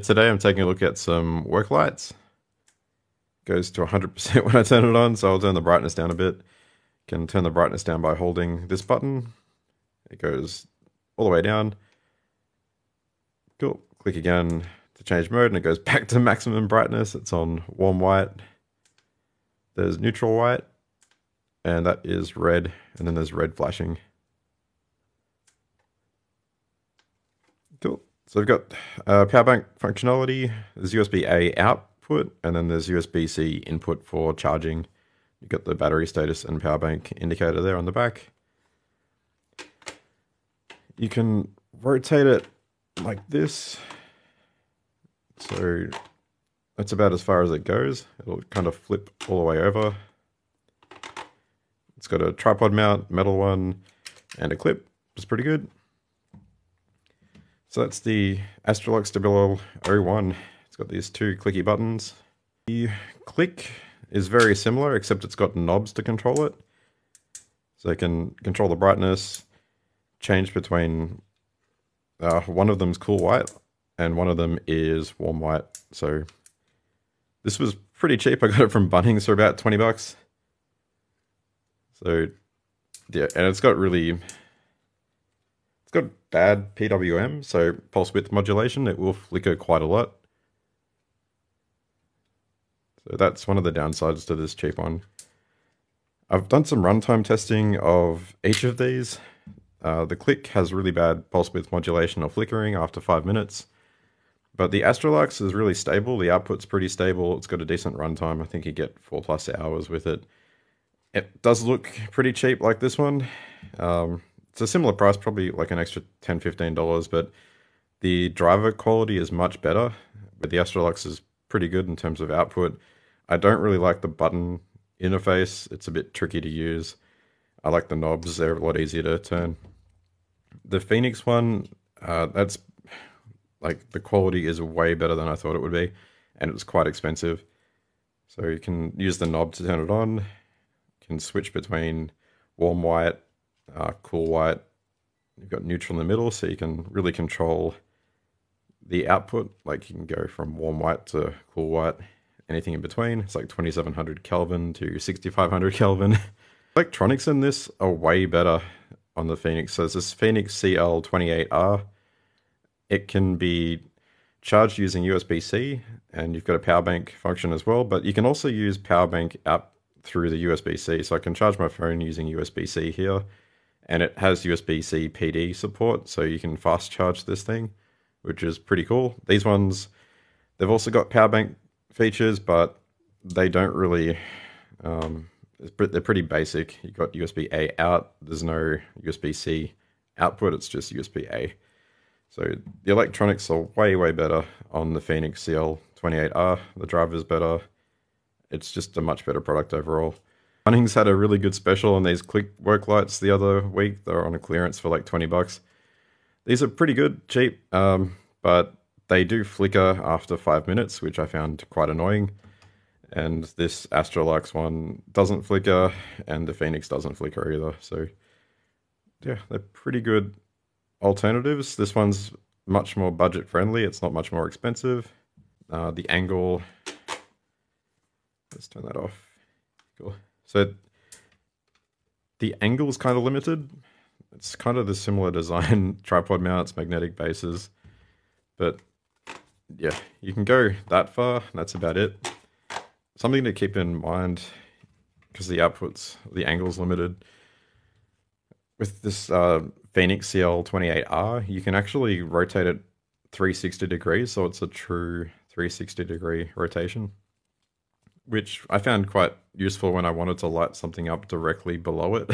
Today I'm taking a look at some work lights. Goes to 100% when I turn it on, so I'll turn the brightness down a bit. Can turn the brightness down by holding this button. It goes all the way down. Cool. Click again to change mode and it goes back to maximum brightness. It's on warm white. There's neutral white, and that is red, and then there's red flashing. Cool. So we've got power bank functionality. There's USB-A output, and then there's USB-C input for charging. You've got the battery status and power bank indicator there on the back. You can rotate it like this. So that's about as far as it goes. It'll kind of flip all the way over. It's got a tripod mount, metal one, and a clip. It's pretty good. So that's the Astrolux WL01. It's got these two clicky buttons. The click is very similar, except it's got knobs to control it. So you can control the brightness, change between, one of them's cool white, and one of them is warm white. So this was pretty cheap. I got it from Bunnings for about 20 bucks. So yeah, and it's got bad PWM, so pulse width modulation. It will flicker quite a lot. So that's one of the downsides to this cheap one. I've done some runtime testing of each of these. The click has really bad pulse width modulation or flickering after 5 minutes. But the Astrolux is really stable. The output's pretty stable. It's got a decent runtime. I think you get 4+ hours with it. It does look pretty cheap like this one. It's a similar price, probably like an extra $10, $15, but the driver quality is much better. But the Astrolux is pretty good in terms of output. I don't really like the button interface. It's a bit tricky to use. I like the knobs. They're a lot easier to turn. The Fenix one, that's like the quality is way better than I thought it would be, and it was quite expensive. So you can use the knob to turn it on. You can switch between warm white, cool white. You've got neutral in the middle, so you can really control the output. Like you can go from warm white to cool white, anything in between. It's like 2700 Kelvin to 6500 Kelvin. Electronics in this are way better on the Fenix. So there's this Fenix CL28R. It can be charged using USB-C, and you've got a power bank function as well, but you can also use power bank out through the USB-C. So I can charge my phone using USB-C here, and it has USB-C PD support, so you can fast charge this thing, which is pretty cool. These ones, they've also got power bank features, but they don't really, they're pretty basic. You've got USB-A out, there's no USB-C output, it's just USB-A. So the electronics are way, way better on the Fenix CL28R. The driver's better. It's just a much better product overall. Bunnings had a really good special on these click work lights the other week. They were on a clearance for like 20 bucks. These are pretty good, cheap, but they do flicker after 5 minutes, which I found quite annoying. And this Astrolux one doesn't flicker, and the Fenix doesn't flicker either. So yeah, they're pretty good alternatives. This one's much more budget friendly. It's not much more expensive. The angle, let's turn that off. Cool. So the angle is kind of limited. It's kind of the similar design, tripod mounts, magnetic bases, but yeah, you can go that far. That's about it. Something to keep in mind, because the angle's limited. With this Fenix CL28R, you can actually rotate it 360 degrees, so it's a true 360-degree rotation, which I found quite useful when I wanted to light something up directly below it.